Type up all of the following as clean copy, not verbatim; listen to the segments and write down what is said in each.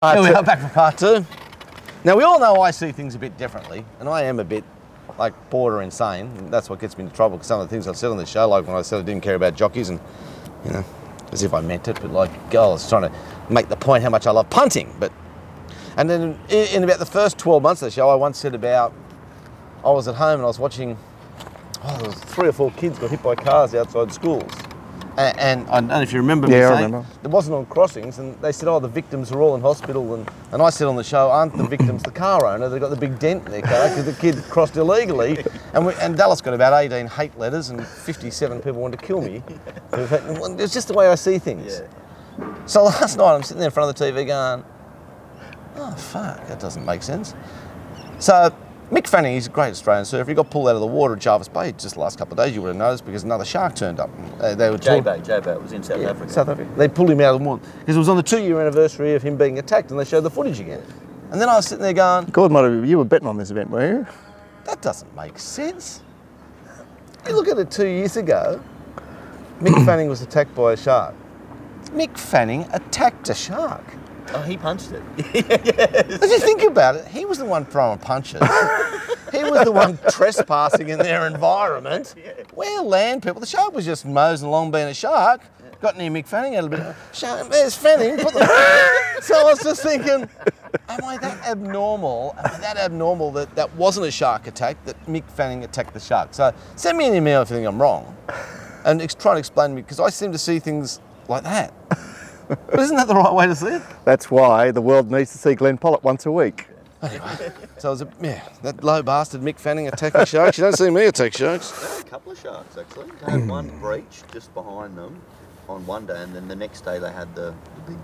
Here we are back for part two. Now we all know I see things a bit differently, and I am a bit like border insane. And that's what gets me into trouble, because some of the things I've said on this show, like when I said I didn't care about jockeys, and you know, as if I meant it, but like, I was trying to make the point how much I love punting. And then in about the first 12 months of the show, I once said about, I was at home and I was watching, there was 3 or 4 kids got hit by cars outside schools. And I don't know if you remember me saying, it wasn't on crossings, and they said, oh, the victims are all in hospital, and I said on the show, aren't the victims the car owner? They've got the big dent in their car because the kid crossed illegally, and Dallas got about 18 hate letters and 57 people wanted to kill me. It's just the way I see things. Yeah. So last night I'm sitting there in front of the TV going, oh fuck, that doesn't make sense. So Mick Fanning, he's a great Australian surfer. He got pulled out of the water at Jarvis Bay just the last couple of days, you would have noticed, because another shark turned up. They were J-Bay, it was in South Africa. South Africa. They pulled him out of the water because it was on the 2-year anniversary of him being attacked, and they showed the footage again. And then I was sitting there going, God, you were betting on this event, were you? That doesn't make sense. You look at it 2 years ago, Mick Fanning was attacked by a shark. Mick Fanning attacked a shark. Oh, he punched it. Yes. If you think about it, he was the one throwing punches. He was the one trespassing in their environment. We're land people. The shark was just mosing along being a shark. Got near Mick Fanning, had a bit of, shark, there's Fanning. So I was just thinking, am I that abnormal? Am I that abnormal that that wasn't a shark attack, that Mick Fanning attacked the shark? So send me an email if you think I'm wrong, and try to explain to me, because I seem to see things like that. But isn't that the right way to see it? That's why the world needs to see Glenn Pollock once a week. Anyway, so it was that low bastard Mick Fanning attacking sharks. You don't see me attack sharks. There were a couple of sharks actually. They had one breach just behind them on one day, and then the next day they had the big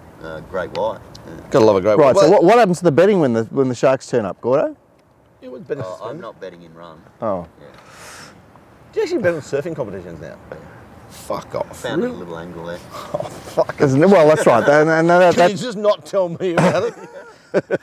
great white. Yeah. Gotta love a great white. Right, so what happens to the betting when the sharks turn up, Gordo? I'm not betting in run. Oh. Yeah. Do you actually bet on surfing competitions now? Fuck off. Found a little angle there. Oh, fuck. Well, that's right. Can you just not tell me about it?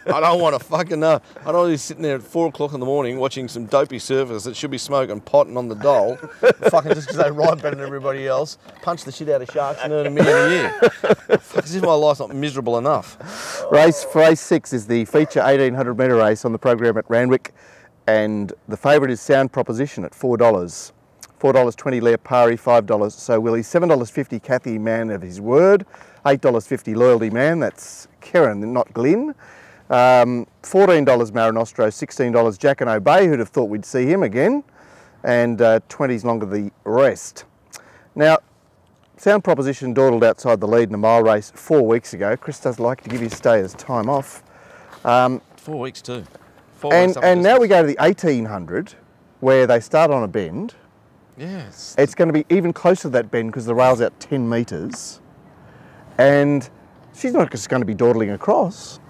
I don't want to fucking know. I don't want to be sitting there at 4 o'clock in the morning watching some dopey surfers that should be smoking potting on the dole, fucking just because they ride better than everybody else, punch the shit out of sharks and earn $1 million a year. Fuck, as if my life's not miserable enough. Race 6 is the feature 1800 metre race on the program at Randwick, and the favourite is Sound Proposition at $4. $4.20 Leopari, $5 So Willie, $7.50 Kathy, man of his word, $8.50 Loyalty Man, that's Karen, not Glyn, $14 Marinostro, $16 Jack and Obey, who'd have thought we'd see him again, and 20's Longer the rest. Now, Sound Proposition dawdled outside the lead in a mile race 4 weeks ago. Chris does like to give his stayers time off. 4 weeks too. And now we go to the 1800, where they start on a bend. Yes. It's going to be even closer to that bend because the rail's out 10 metres, and she's not just going to be dawdling across.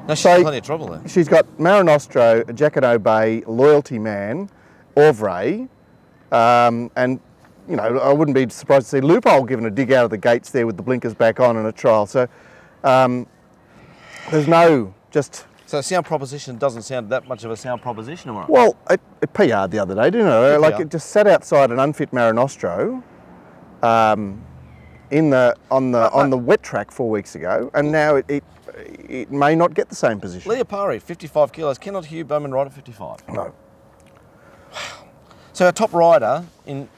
No, she's in plenty of trouble there. She's got Marinostro, Jack and Obey, Loyalty Man, Orvray, and you know, I wouldn't be surprised to see Loophole given a dig out of the gates there with the blinkers back on in a trial. So there's no just. So Sound Proposition doesn't sound that much of a sound proposition, am I right? Well, it PR'd the other day, didn't it? Like it just sat outside an unfit Marinostro on the wet track 4 weeks ago, and now it may not get the same position. Leopari, 55 kilos. Cannot Hugh Bowman ride at 55? No. Wow. So our top rider going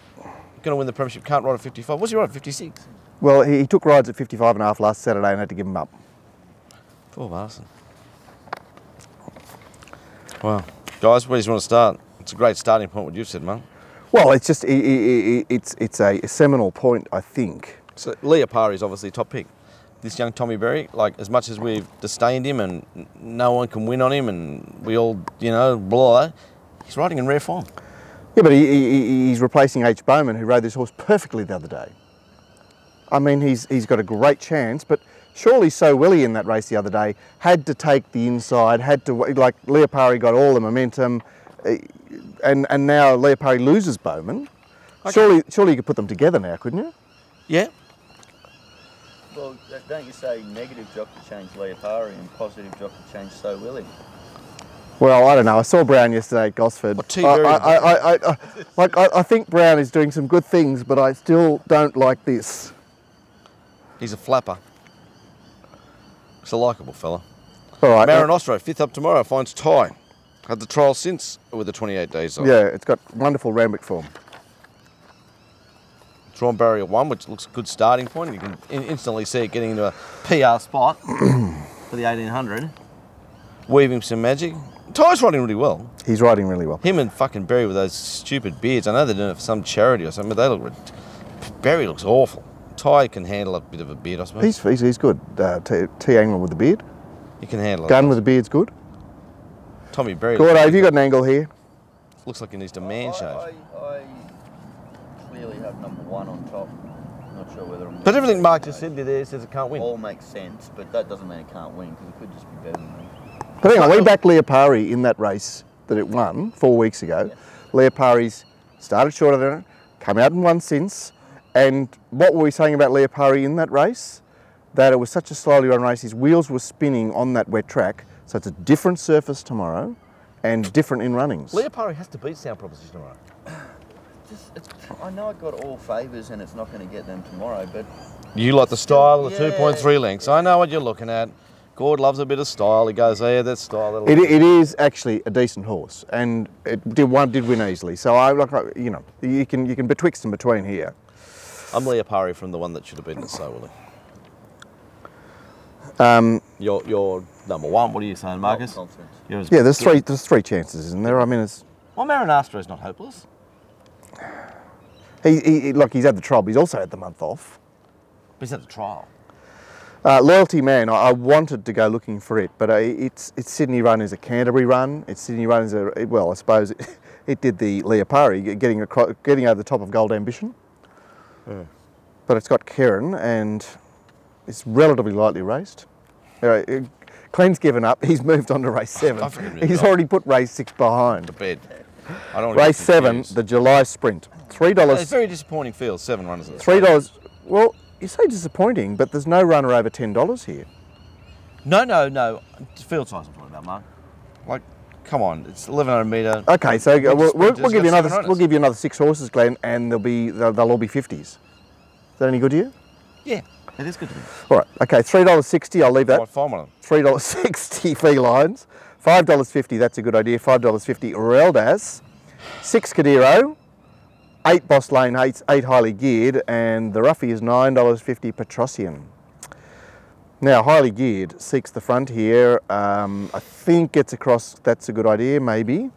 to win the premiership can't ride at 55. What's he ride at 56? Well, he took rides at 55.5 last Saturday and had to give them up. Poor bastard. Wow. Guys, where do you want to start? It's a great starting point, what you've said, mate. Well, it's just, it's a seminal point, I think. So Leopari is obviously top pick. This young Tommy Berry, like, as much as we've disdained him and no one can win on him and we all, you know, blah, he's riding in rare form. Yeah, but he's replacing H. Bowman, who rode this horse perfectly the other day. I mean, he's got a great chance, but surely So Willie in that race the other day had to take the inside, had to, like, Leopari got all the momentum, and now Leopari loses Bowman. Okay. Surely you could put them together now, couldn't you? Yeah. Well, don't you say negative jockey change Leopari and positive jockey change So Willie? Well, I don't know. I saw Brown yesterday at Gosford. I think Brown is doing some good things, but I still don't like this. He's a flapper. It's a likeable fella. All right. Marin Ostro, 5th up tomorrow, finds Ty. Had the trial since with the 28 days off. Yeah, it's got wonderful Randwick form. Drawn barrier 1, which looks a good starting point. You can instantly see it getting into a PR spot for the 1800. Weaving some magic. Ty's riding really well. He's riding really well. Him and fucking Berry with those stupid beards. I know they're doing it for some charity or something, but they look... Berry looks awful. Ty can handle a bit of a beard, I suppose. He's good. T. Angler with the beard. He can handle it. Gun with the beard's good. Tommy Berry. Gordo, have you got an angle here? Looks like he needs to man shave. I clearly have number 1 on top. Not sure whether I'm... But everything Mark just said there says it can't win. All makes sense, but that doesn't mean it can't win, because it could just be better than me. But hang on, we backed Leopari in that race that it won 4 weeks ago. Yeah. Leopari's started shorter than it, come out and won since. And what were we saying about Leopari in that race? That it was such a slowly run race, his wheels were spinning on that wet track, so it's a different surface tomorrow and different in runnings. Leopari has to beat Sound Proposition tomorrow. I know it got all favours and it's not going to get them tomorrow, but... You like the style of the Yeah. 2.3 lengths. I know what you're looking at. Gord loves a bit of style. He goes, yeah, that's style. It is actually a decent horse, and it did win easily. So you know, you can betwixt and between here. I'm Leopari from the one that should have been the So Willie. You're number 1. What are you saying, Marcus? Confidence. Yeah, there's three chances, isn't there? I mean, it's Well, Marin Ostro's not hopeless. he's had the trial, but he's also had the month off. But he's at the trial. Loyalty Man, I wanted to go looking for it, but its Sydney run is a Canterbury run. Its Sydney run is well, I suppose it did the Leopari, getting over the top of Gold Ambition. Yeah. But it's got Karen, and it's relatively lightly raced. Clean's given up. He's moved on to race 7. He's already put race 6 behind. The bed. I don't want to Race 7, the July Sprint. $3. It's very disappointing field. 7 runners. At the $3. Well, you say disappointing, but there's no runner over $10 here. No. Field size I'm talking about, Mark. Like, come on, it's 1100 metre. Okay, so we'll give you got another. 7 We'll give you another 6 horses, Glenn, and they'll all be 50s. Is that any good to you? Yeah, it is good to me. All right. Okay, $3.60. I'll leave that. Might find one of them. $3.60 felines. $5.50. That's a good idea. $5.50 Reldas. 6 Cadiro. 8 Boss Lane 8 highly geared, and the roughie is $9.50 Petrosian. Now, highly geared seeks the front here. I think gets across. That's a good idea, maybe.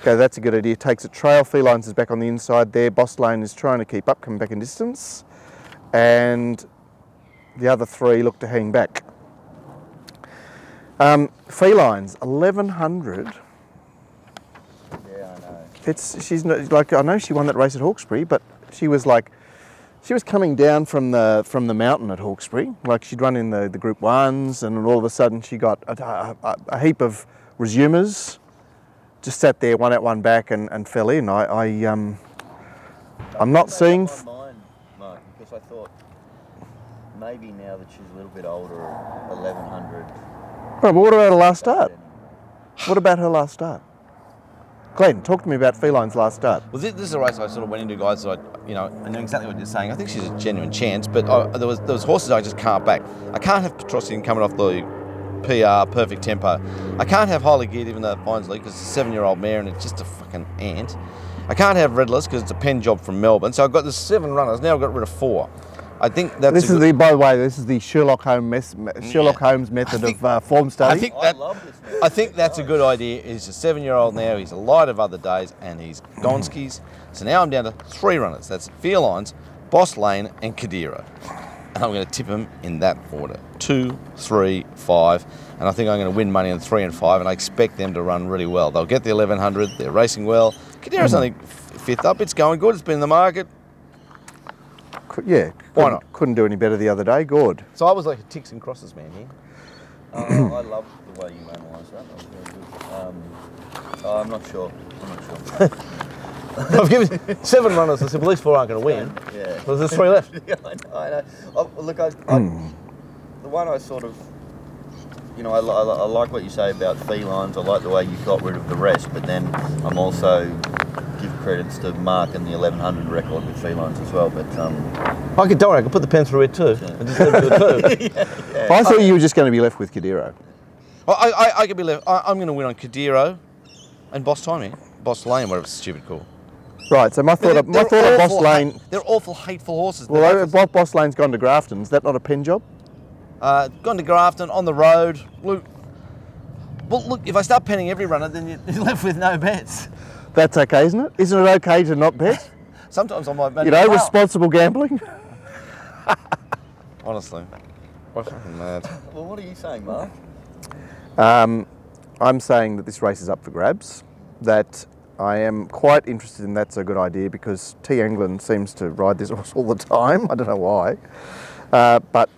Okay, that's a good idea. Takes a trail. Felines is back on the inside there. Boss Lane is trying to keep up, coming back in distance. And the other 3 look to hang back. Felines, 1100. Yeah, I know. She's not, like, I know she won that race at Hawkesbury, but she was coming down from the mountain at Hawkesbury. Like, she'd run in the Group 1s, and all of a sudden she got a heap of resumers. Just sat there, one out, one back, and fell in. I'm not seeing. My mind, Mark, because I thought maybe now that she's a little bit older, 1100. Right, but what about her last start? What about her last start? Glenn, talk to me about Feline's last start. Well, this is a race I sort of went into, guys. So I knew exactly what you're saying. I think she's a genuine chance, but there was horses I just can't back. I can't have Petrosian coming off the PR, perfect tempo. I can't have highly geared even though it finds lead because it's a 7-year-old mare and it's just a fucking ant. I can't have Redless because it's a pen job from Melbourne. So I've got the 7 runners. Now I've got rid of 4. I think that's by the way, this is the Sherlock Holmes method of form study. I think that's a good idea. He's a 7-year-old now. He's a light of other days, and he's Gonskis. So now I'm down to 3 runners. That's Felines, Boss Lane, and Kadira. And I'm going to tip them in that order: 2, 3, 5. And I think I'm going to win money on 3 and 5. And I expect them to run really well. They'll get the 1100. They're racing well. Kadira's only 5th up. It's going good. It's been in the market. Yeah. Why not? Couldn't do any better the other day. Good. So I was like a ticks and crosses man here. I love the way you analyse that. That was very good. I'm not sure. I've given 7 runners. I said, well, these 4 aren't going to win. Yeah. Well, there's 3 left. Yeah, I know. Look, the one I sort of, I like what you say about felines. I like the way you got rid of the rest, but then I'm also give credits to Mark and the 1100 record with felines as well. But I could, don't worry, I could put the pen through it too. I just let him do it too. I thought you were just going to be left with Kadiro. I could be left. I'm going to win on Kadiro and Boss Timing, Boss Lane, whatever stupid call. Right, so my thought of Boss Lane... They're awful, hateful horses. Well, Boss Lane's gone to Grafton. Is that not a pen job? Gone to Grafton, on the road. Look, well, look, if I start penning every runner, then you're left with no bets. That's okay, isn't it? Isn't it okay to not bet? Sometimes I might... You know, responsible gambling. Honestly. I'm fucking mad. well, what are you saying, Mark? I'm saying that this race is up for grabs, that I am quite interested in that's a good idea because T. England seems to ride this horse all the time. I don't know why. But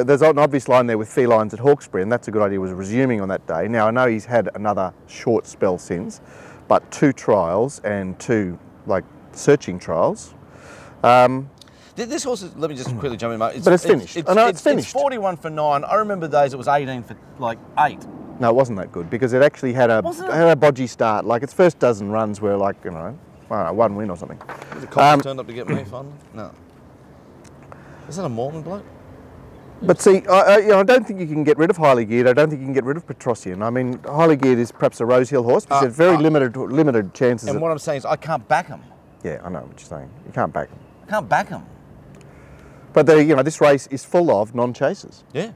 there's an obvious line there with felines at Hawkesbury, and that's a good idea, was resuming on that day. Now, I know he's had another short spell since, but 2 trials and 2, like, searching trials. This horse is, let me just quickly jump in, mate. But it's finished. I know it's finished. It's 41 for 9. I remember days it was 18 for, like, 8. No, it wasn't that good because it actually had a bodgy start. Like, its first dozen runs were like, you know, I don't know, 1 win or something. The cop turned up to get me, finally? No. Is that a Mormon bloke? But see, I don't think you can get rid of Highly Geared. I don't think you can get rid of Petrosian. I mean, Highly Geared is perhaps a Rosehill horse, but it's very limited chances. And what I'm saying is I can't back him. Yeah, I know what you're saying. You can't back him. I can't back him. But this race is full of non-chasers. Yeah.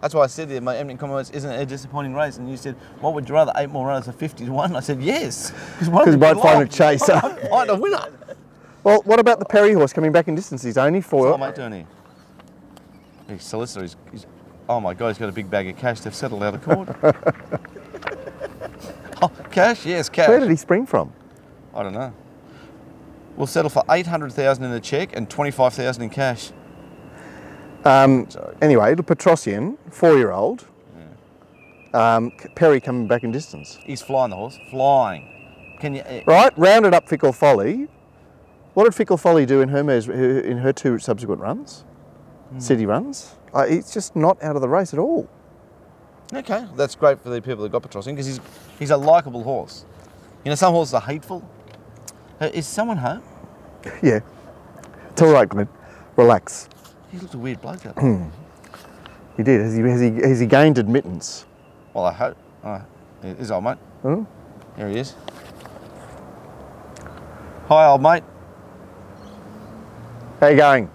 That's why I said in my eminent comments, isn't it a disappointing race? And you said, what would you rather, 8 more runners or 50 to 1? I said, yes. Because you might find a chaser. I might find a winner. Well, what about the Perry horse coming back in distance? He's only 4. What's mate doing here? His solicitor, he's, oh my God, he's got a big bag of cash. They've settled out of court. Oh, cash? Yes, cash. Where did he spring from? I don't know. We'll settle for 800,000 in a cheque and 25,000 in cash. Anyway, the Petrosian, 4-year-old. Yeah. Perry coming back in distance. He's flying the horse, flying. Can you? Right, rounded up Fickle Folly. What did Fickle Folly do in her 2 subsequent runs? City runs? He's just not out of the race at all. Okay, that's great for the people that got Petrosian because he's a likeable horse. You know, some horses are hateful. Is someone home? Yeah. It's all right, Glenn. Relax. He looked a weird bloke out there. He did. Has he gained admittance? Well, I hope. Here's old mate. Hmm? Here he is. Hi, old mate. How you going?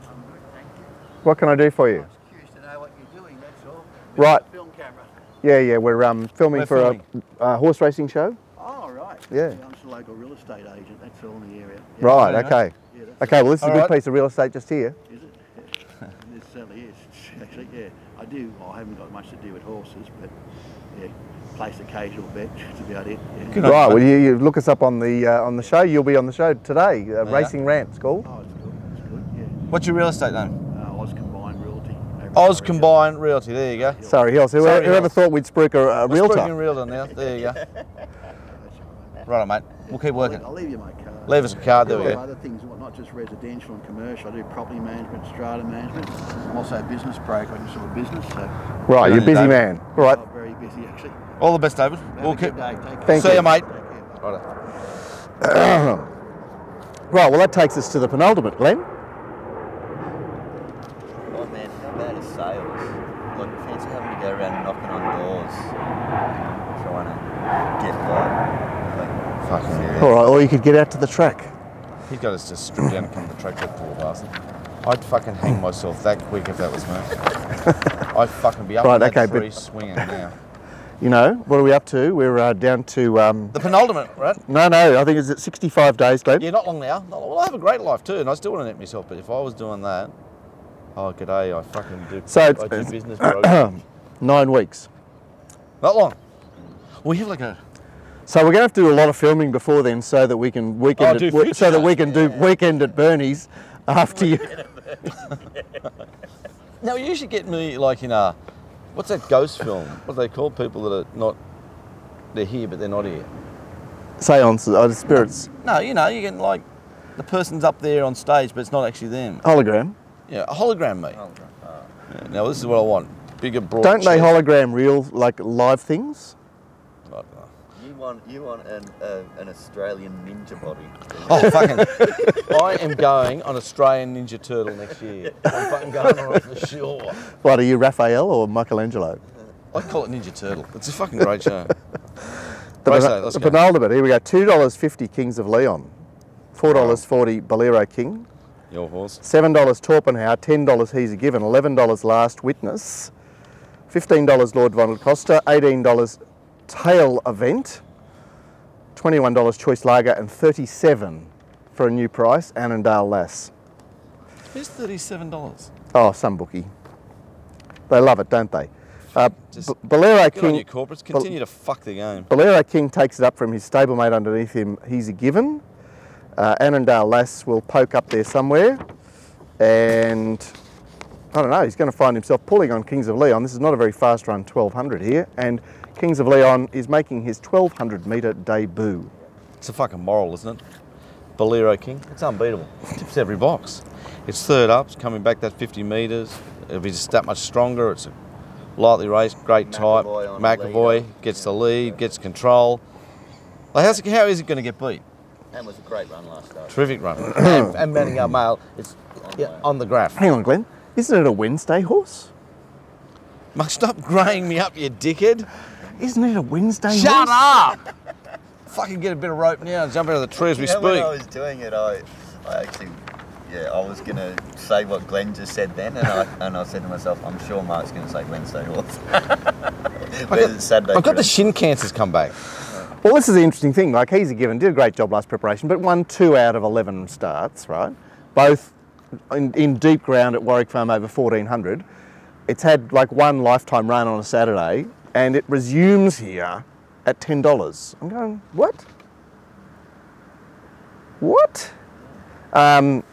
What can I do for you? I was curious to know what you're doing, that's all. Right. Film camera. Yeah, we're filming for a horse racing show. Oh, right. Yeah. I'm just a local real estate agent, that's all in the area. Yeah. Right, Yeah, okay. Yeah, that's Okay, well this is a good Alright. piece of real estate just here. Is it? Yeah. It certainly is. Actually, yeah. I haven't got much to do with horses, but yeah, place occasional bet, that's about it. Yeah. Good on Right, you, well you look us up on the show. You'll be on the show today. RacingRant, it's called. Oh, it's good, yeah. What's your real estate name? Oz Combined Realty. Oz Combined Realty, there you go. Sorry, Hills. Whoever thought we'd spruik a We're realtor? speaking realtor now, there you go. That's all right. Right on, mate. We'll keep working. I'll leave you my card. Leave us a card, there we I do go. other things, not just residential and commercial. I do property management, strata management. I'm also a business broker. I do sort of business, so Right, you're a busy David. man. All right. I'm very busy actually. All the best, David. Have We'll a good keep. day. Take care. Thank See you. you, mate. Take care. Right. Right, well that takes us to the penultimate, Glenn. Oh man, how bad is sales? Like, fancy having to go around knocking on doors, trying to get like Fucking serious. All right, or you could get out to the track. He's got us just strip down and come to the track, that poor bastard. I'd fucking hang myself that quick if that was me. I'd fucking be up Right, in that okay, tree but- swinging now. You know, what are we up to? We're down to... The penultimate, right? No, I think it's at 65 days, Glenn. Yeah, not long now. Well, I have a great life too, and I still want to net myself, but if I was doing that, oh, g'day, I fucking do, So I it's- do business, bro. 9 weeks. Not long. We have like a... So we're going to have to do a lot of filming before then, so that we can do future so that we shows. can do weekend at Bernie's after you. Now, you usually get me like in a... What's that ghost film? What do they call people that are not... They're here, but they're not here? Seances, the spirits, No, you know, you get like... The person's up there on stage, but it's not actually them. hologram. Yeah, a hologram, mate. Yeah, now, this is what I want. Bigger, broad Don't they chest. hologram real, like live things? I don't know. You want an Australian ninja body. Oh, fucking. I am going on Australian Ninja Turtle next year. I'm fucking going on it for sure. What, are you Raphael or Michelangelo? I call it Ninja Turtle. It's a fucking great show. The penultimate, here we go, $2.50 Kings of Leon, $4.40 Bolero King, Your horse. $7 Torpenhow, $10 He's a Given, $11 Last Witness, $15 Lord Von Costa, $18 Tail Event, $21 Choice Lager, and $37 for a new price, Annandale Lass. Here's $37. Oh, some bookie. They love it, don't they? Bolero Good King. on you, corporates. Continue to fuck the game. Bolero King takes it up from his stablemate underneath him. He's a Given. Annandale Lass will poke up there somewhere, and I don't know. He's going to find himself pulling on Kings of Leon. This is not a very fast run, 1200 here, and Kings of Leon is making his 1200 metre debut. It's a fucking moral, isn't it? Bolero King. It's unbeatable. Tips every box. It's third up. It's coming back that 50 metres. It'll be just that much stronger. It's a lightly raced, great type. McAvoy gets the lead, gets control. Like how is it going to get beat? And was a great run last start. Terrific run. and Manning Up Mail, it's on the graph. Hang on, Glenn. Isn't it a Wednesday horse? Mate, stop greying me up, you dickhead. Isn't it a Wednesday horse? Shut up! Fucking get a bit of rope now and jump out of the tree as we speak. When I was doing it, I actually, I was going to say what Glenn just said then, and I said to myself, I'm sure Mark's going to say Wednesday horse. I've got the shin cancers come back. Well, this is the interesting thing. Like, He's a Given, did a great job last preparation, but won 2 out of 11 starts, right? Both in deep ground at Warwick Farm over 1400. It's had like one lifetime run on a Saturday, and it resumes here at $10. I'm going, what? What? You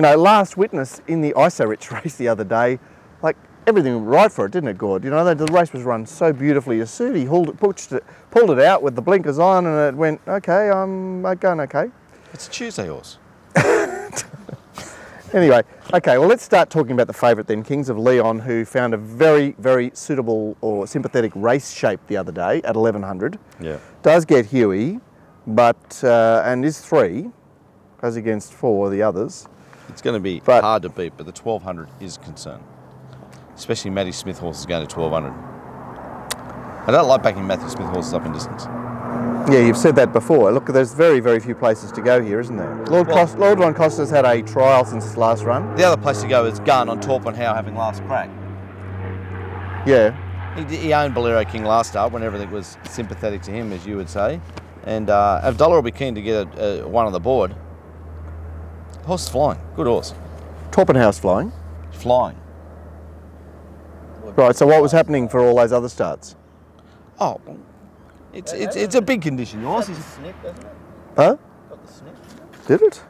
know, Last Witness in the ISO-Rich race the other day, like, everything went right for it, didn't it, Gord? You know, the race was run so beautifully. As soon as he pulled it out with the blinkers on, and it went, okay, I'm going okay. It's a Tuesday horse. Anyway, okay, well, let's start talking about the favourite then, Kings of Leon, who found a very, very suitable or sympathetic race shape the other day at 1100. Yeah. Does get Huey, but, and is 3, goes against 4 of the others. It's going to be hard to beat, but the 1200 is a concern. Especially Matty Smith horses going to 1200. I don't like backing Matthew Smith horses up in distance. Yeah, you've said that before. Look, there's very, very few places to go here, isn't there? Lord Von Costa's had a trial since his last run. The other place to go is Gun on Torpenhow having last crack. Yeah. He owned Bolero King last start when everything was sympathetic to him, as you would say. And Abdullah will be keen to get a one on the board. The horse is flying. Good horse. Torpenhow's flying. Flying. Right, so what was happening for all those other starts? Oh, it's a big condition, horse. Got the snip, hasn't it? Huh? Got the snip. Did it?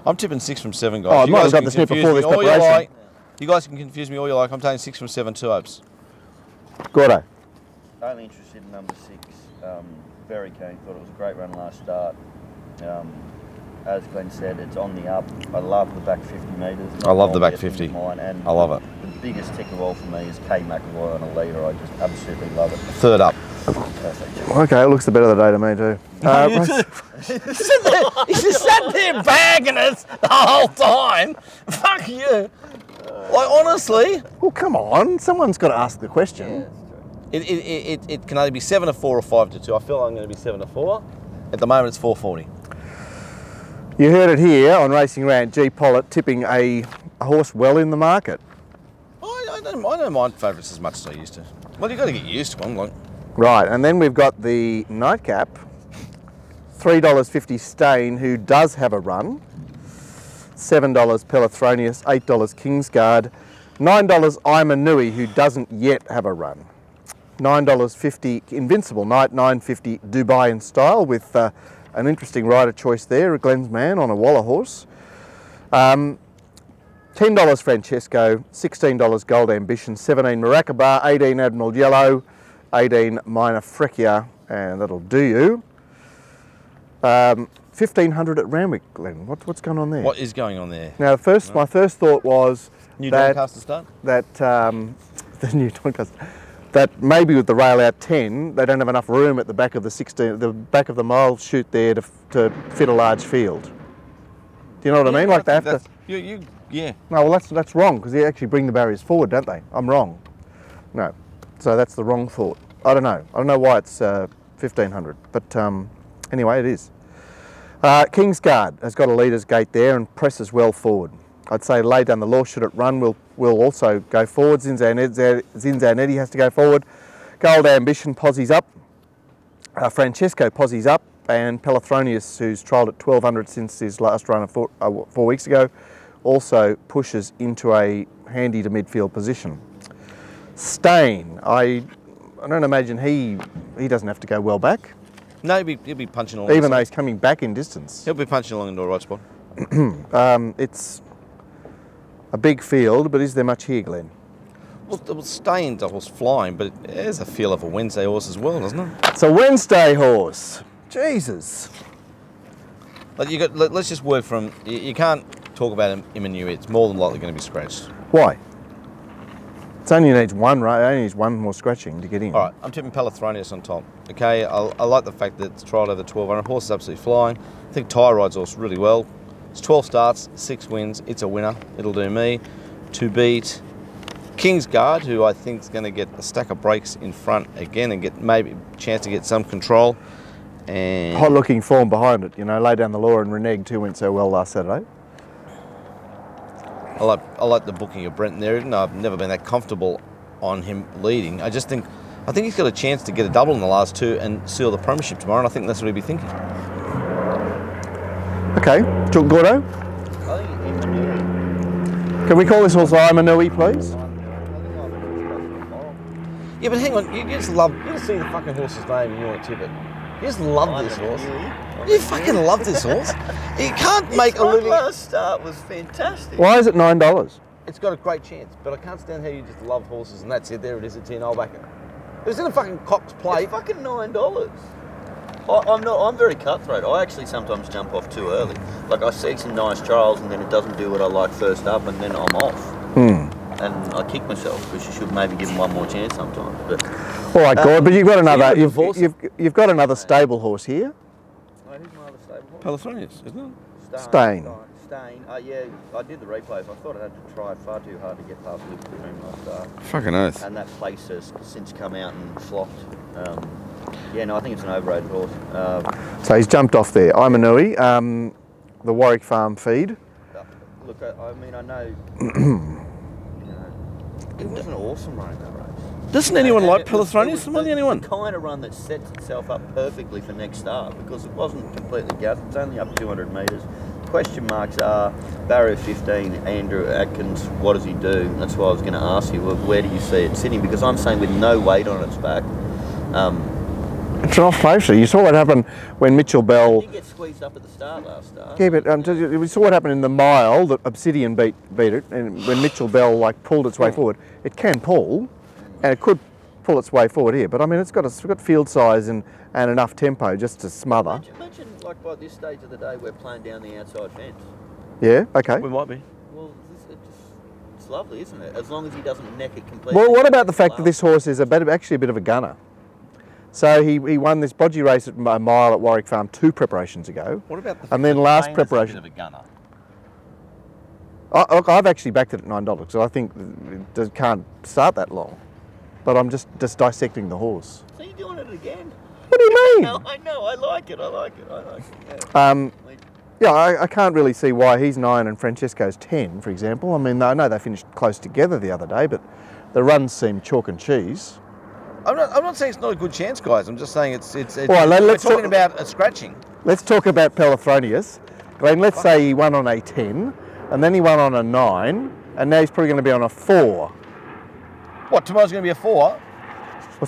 I'm tipping 6 from 7, guys. Oh, I You might guys have got can the snip confuse before me this all you preparation. like. You guys can confuse me all you like. I'm taking 6 from 7, 2 hopes. Gordo. Only interested in number 6. Very keen. Thought it was a great run last start. As Glenn said, it's on the up. I love the back 50 metres. I love the back 50. Mine, and I love it. The biggest tick of all for me is K McAvoy on a leader. I just absolutely love it. Third up. Perfect. Okay, it looks the better of the day to me too. He's just sat there bagging us the whole time. Fuck you. Like, honestly. Well, come on. Someone's got to ask the question. Yeah, that's true. It can either be 7 to 4 or 5 to 2. I feel like I'm going to be 7 to 4. At the moment, it's 440. You heard it here on Racing Rant, G. Pollitt tipping a horse well in the market. I don't mind favourites as much as I used to. Well, you've got to get used to them. Like. Right, and then we've got the Nightcap, $3.50 Stain, who does have a run, $7 Pelothronius, $8 Kingsguard, $9 Imanui, who doesn't yet have a run, $9.50 Invincible Knight, $9.50 Dubai in Style, with an interesting rider choice there, a Glenn's Man on a Waller horse. $10 Francesco, $16 Gold Ambition, $17 Maracaba, $18 Admiral Yellow, $18 Minor Frecia, and that'll do you. 1,500 at Randwick, Glenn. What's going on there? What is going on there? Now, my first thought was New that Doncaster start? the new Doncaster. that maybe with the rail out 10, they don't have enough room at the back of the back of the mile chute there to fit a large field. Do you know what I mean? Like they have to. Yeah. No, well that's wrong because they actually bring the barriers forward, don't they? I'm wrong. No, so that's the wrong thought. I don't know. I don't know why it's 1500, but anyway, it is. Kingsguard has got a leader's gate there and presses well forward. I'd say lay down the law should it run. Will also go forward. Zinzanetti has to go forward. Gold Ambition posies up. Francesco posies up, and Pelothronius, who's trialled at 1200 since his last run of 4 weeks ago, also pushes into a handy to midfield position. Stain, I don't imagine he doesn't have to go well back. No, he'll be punching along. Even though he's coming back in distance. He'll be punching along into a right spot. It's a big field, but is there much here, Glenn? Well, Stain's a horse flying, but it has a feel of a Wednesday horse as well, doesn't it? It's a Wednesday horse. Jesus. Like let's just work from. You can't talk about him in it's more than likely going to be scratched. Why? It only needs one, right? It only needs one more scratching to get in. All right, I'm tipping Pelothronius on top. Okay, I like the fact that it's trialled over 1200. Horse is absolutely flying. I think Ty rides horse really well. It's 12 starts, 6 wins. It's a winner. It'll do me. To beat Kingsguard, who I think is going to get a stack of breaks in front again and get maybe a chance to get some control. And hot looking form behind it, you know, lay down the law and Reneged, who went so well last Saturday. I like the booking of Brenton there, even though I've never been that comfortable on him leading. I think he's got a chance to get a double in the last 2 and seal the premiership tomorrow, and I think that's what he'd be thinking. Okay, Gordo? I think Imanui. Can we call this horse Imanui, please? Yeah, but hang on, you just see the fucking horse's name and you want to tip it. You just love this horse. You fucking love this horse. You can't make a living. Last start was fantastic. Why is it $9? It's got a great chance, but I can't stand how you just love horses and that's it. There it is, it's in. I'll back it. It was in a fucking Cox plate. It's fucking $9. I'm very cutthroat. I actually sometimes jump off too early. Like I see some nice trials and then it doesn't do what I like first up and then I'm off. And I kick myself because you should maybe give them one more chance sometimes. But all right, Gord, but you've got another. You've got another stable horse here. who's my other stable horse? Pelothronius, isn't it? Stain. Stain. Yeah, I did the replays. I thought I had to try far too hard to get past Luke Karoon last start. Fucking oath. And that place has since come out and flopped. Yeah, no, I think it's an overrated horse. So he's jumped off there. Imanui, the Warwick Farm feed. Look, I mean, I know, you know, it was an awesome run in that race. Doesn't anyone like Pelothronius? Am I the only one? The kind of run that sets itself up perfectly for next start because it wasn't completely gassed. It's only up 200 metres. Question marks are barrier 15, Andrew Atkins, what does he do? That's why I was going to ask you, well, where do you see it sitting? Because I'm saying with no weight on its back. It's an off motion. You saw what happened when Mitchell Bell. He get squeezed up at the start last start. Yeah, but we saw what happened in the mile that Obsidian beat it, and when Mitchell Bell like pulled its way forward, it can pull, and it could pull its way forward here. But I mean, it's got field size and enough tempo just to smother. Imagine like by this stage of the day we're playing down the outside fence. Yeah. Okay. We might be. Well, it's lovely, isn't it? As long as he doesn't neck it completely. Well, what about the fact that this horse is actually a bit of a gunner? So he won this bodgy race at a mile at Warwick Farm 2 preparations ago. What about the and then last preparation? A bit of a gunner. Look, I've actually backed it at $9, so I think it can't start that long. But I'm just dissecting the horse. So you're doing it again? What do you mean? No, I know. I like it. Yeah. Yeah, I can't really see why he's 9 and Francesco's 10, for example. I mean, I know they finished close together the other day, but the runs seem chalk and cheese. I'm not saying it's not a good chance, guys. I'm just saying it's well, let's talking about a scratching. Let's talk about Pelothronius. Glenn, let's say he won on a 10, and then he won on a 9, and now he's probably going to be on a 4. What, tomorrow's going to be a 4?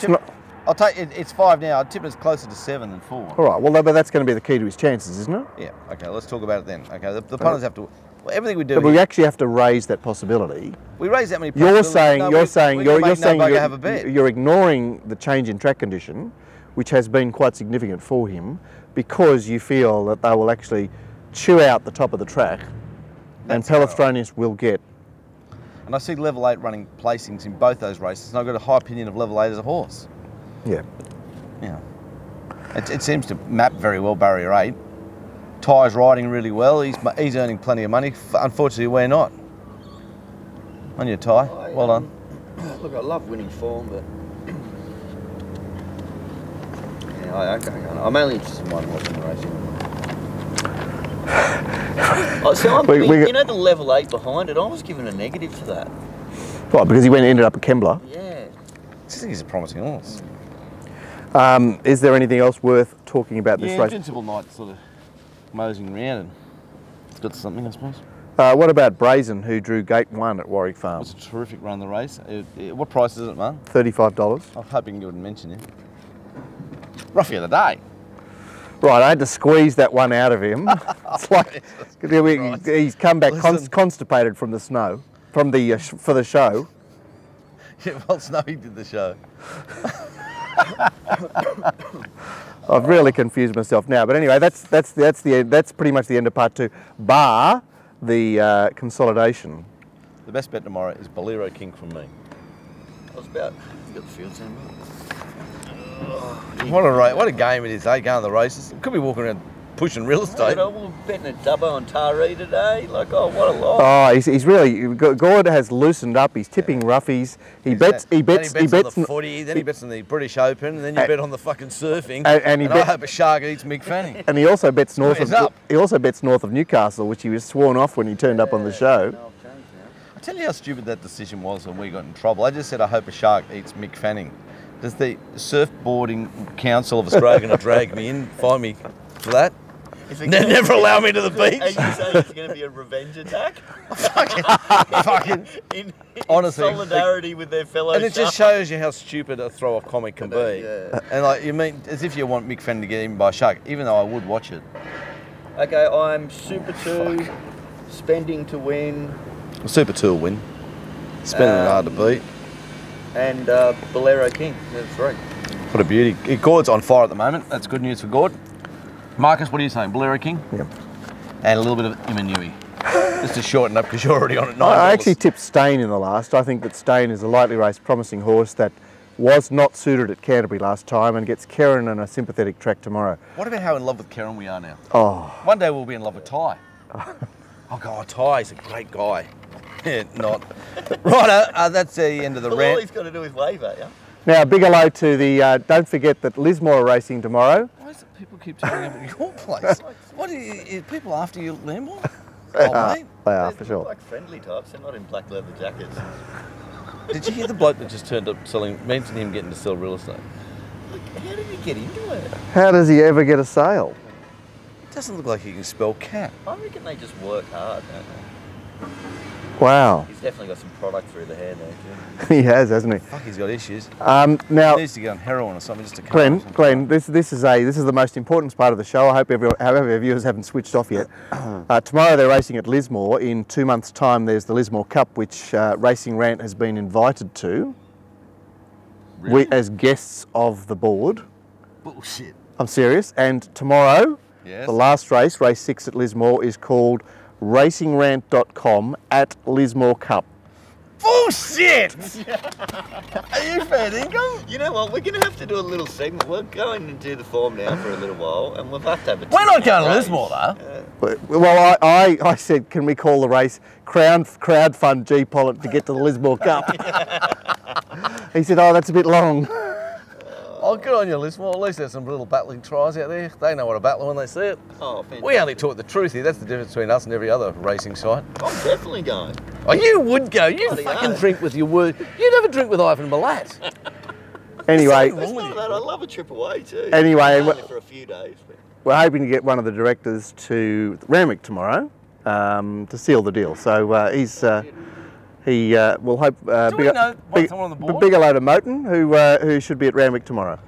Not? I'll take it. It's 5 now. I'd tip it's closer to 7 than 4. All right. Well, but that's going to be the key to his chances, isn't it? Yeah. Okay. Let's talk about it then. Okay. The punters have to. Well, everything we do. But we actually have to raise that possibility. We raise that many. You're saying you're ignoring the change in track condition, which has been quite significant for him, because you feel that they will actually chew out the top of the track, and Pelothronius will get And I see level 8 running placings in both those races, and I've got a high opinion of level 8 as a horse. Yeah. Yeah. It seems to map very well, barrier 8. Ty's riding really well. He's earning plenty of money. Unfortunately, we're not. On your Ty. Well done. Look, I love winning form, but yeah, okay. I'm only interested in one horse in the racing. Oh, so you know the level 8 behind it. I was given a negative for that. What? Because he ended up at Kembla. Yeah. I think he's a promising horse. Is there anything else worth talking about this race? Invincible Knight sort of moseying around and it's got something, I suppose. What about Brazen, who drew gate 1 at Warwick Farm? It was a terrific run, the race. What price is it, man? $35. I was hoping you wouldn't mention it. Roughie of the day. Right, I had to squeeze that one out of him. It's like he's come back constipated from the snow, for the show. Yeah, well, Snowy did the show. I've really confused myself now, but anyway, that's pretty much the end of part 2, bar the consolidation. The best bet tomorrow is Bolero King from me. I was about. You got the field team. What a game it is, eh? Going the races. Could be walking around pushing real estate. Yeah, we're betting a dubbo on Taree today. Like, oh, what a lot. Oh, he's really. Gord has loosened up. He's tipping roughies. He bets on the footy. Then he bets on the British Open, and then you bet on the fucking surfing. And I hope a shark eats Mick Fanning. And he also bets north of Newcastle, which he was sworn off when he turned up on the show. I tell you how stupid that decision was when we got in trouble. I just said I hope a shark eats Mick Fanning. Does the Surfboarding Council of Australia going to drag me in, find me for that? Never allow me to the beach. Are you saying it's going to be a revenge attack? fucking honestly, solidarity with their fellow. And it just shows you how stupid a throw-off comic can be. Yeah. And like you mean, as if you want Mick Fanning to get eaten by a shark, even though I would watch it. Okay, I'm Super 2, spending to win. Super 2 will win. Spending hard to beat. And Bolero King, that's right. What a beauty. Gord's on fire at the moment. That's good news for Gord. Marcus, what are you saying? Bolero King? Yep. And a little bit of Imanui. Just to shorten up because you're already on at $9. I actually tipped Stain in the last. I think that Stain is a lightly raced, promising horse that was not suited at Canterbury last time and gets Keren on a sympathetic track tomorrow. What about how in love with Keren we are now? Oh. One day we'll be in love with Ty. Oh God, Ty's a great guy. Yeah, not. Right, that's the end of the rant. All he's got to do is wave at you. Now, a big hello to the, don't forget that Lismore are racing tomorrow. Why is it people keep turning up at your place? What are people after you, Lismore? They are, for sure. Like friendly types, they're not in black leather jackets. Did you hear the bloke that just turned up mentioned him getting to sell real estate? Look, how did he get into it? How does he ever get a sale? It doesn't look like he can spell cat. I reckon they just work hard, don't they? Wow. He's definitely got some product through the hair there, too. He has, hasn't he? Fuck, he's got issues. Now, he needs to go on heroin or something just to come. Glenn, this is the most important part of the show. I hope our viewers haven't switched off yet. Tomorrow they're racing at Lismore. In 2 months' time, there's the Lismore Cup, which RacingRant has been invited to. Really? As guests of the board. Bullshit. I'm serious. And tomorrow, yes, the last race, race 6 at Lismore, is called RacingRant.com at Lismore Cup. Bullshit! Are you fair dinkum? You know what, we're going to have to do a little segment. We're going to do the form now for a little while, and we'll have to have a We're not going to Lismore, though. Well, I said, can we call the race crowdfund G Pollitt to get to the Lismore Cup? He said, oh, that's a bit long. Oh, good on you, Lismore. At least there's some little battling tries out there. They know what a battle when they see it. Oh, fantastic. We only talk the truth here. That's the difference between us and every other racing site. I'm definitely going. Oh, you would go. You fucking drink with your word. You never drink with Ivan Milat. Anyway. It's not that. I love a trip away too. Anyway. Only for a few days. But. We're hoping to get one of the directors to Randwick tomorrow to seal the deal. So he will hope. Do we know what's on the board? Big hello to Moten, who should be at Randwick tomorrow.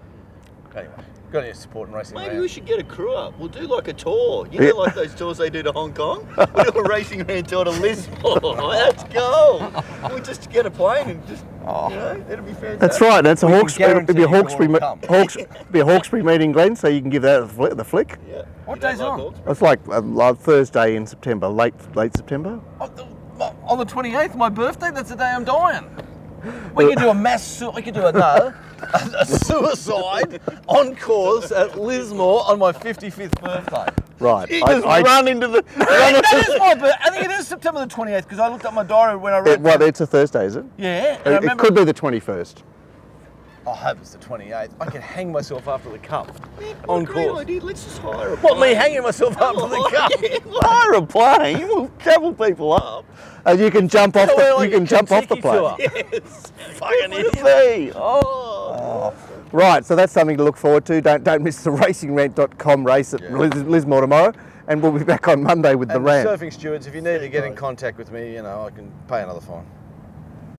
Anyway, got any support in racing? Maybe we should get a crew up. We'll do like a tour. You know, like those tours they do to Hong Kong. We'll do a RacingRant tour to Lismore. Let's go. We'll just get a plane and just, you know, it'll be fantastic. That's right. That's a Hawkesbury meeting, Glenn. So you can give that the flick. Yeah. What day's on? It's like Thursday in September, late September. Oh, on the 28th, my birthday. That's the day I'm dying. We could do a suicide on course at Lismore on my 55th birthday. Right. You just run into the. I think it is September the 28th because I looked up my diary when I read. Well, it's a Thursday, is it? Yeah. And I It remember, could be the 21st. I hope it's the 28th. I can hang myself after the cup on Great course. idea. Let's just hire a What, me plane. hanging myself after the cup? Hire a plane. We'll travel people up. And you can jump off So we're the, like you can a jump off the Kentucky plane. tour. Yes. Fucking Good for idiot. me. Oh. Right, so that's something to look forward to. Don't miss the RacingRant.com race at Lismore tomorrow, and we'll be back on Monday with the And RAND. surfing stewards, if you need to get in contact with me, you know, I can pay another fine.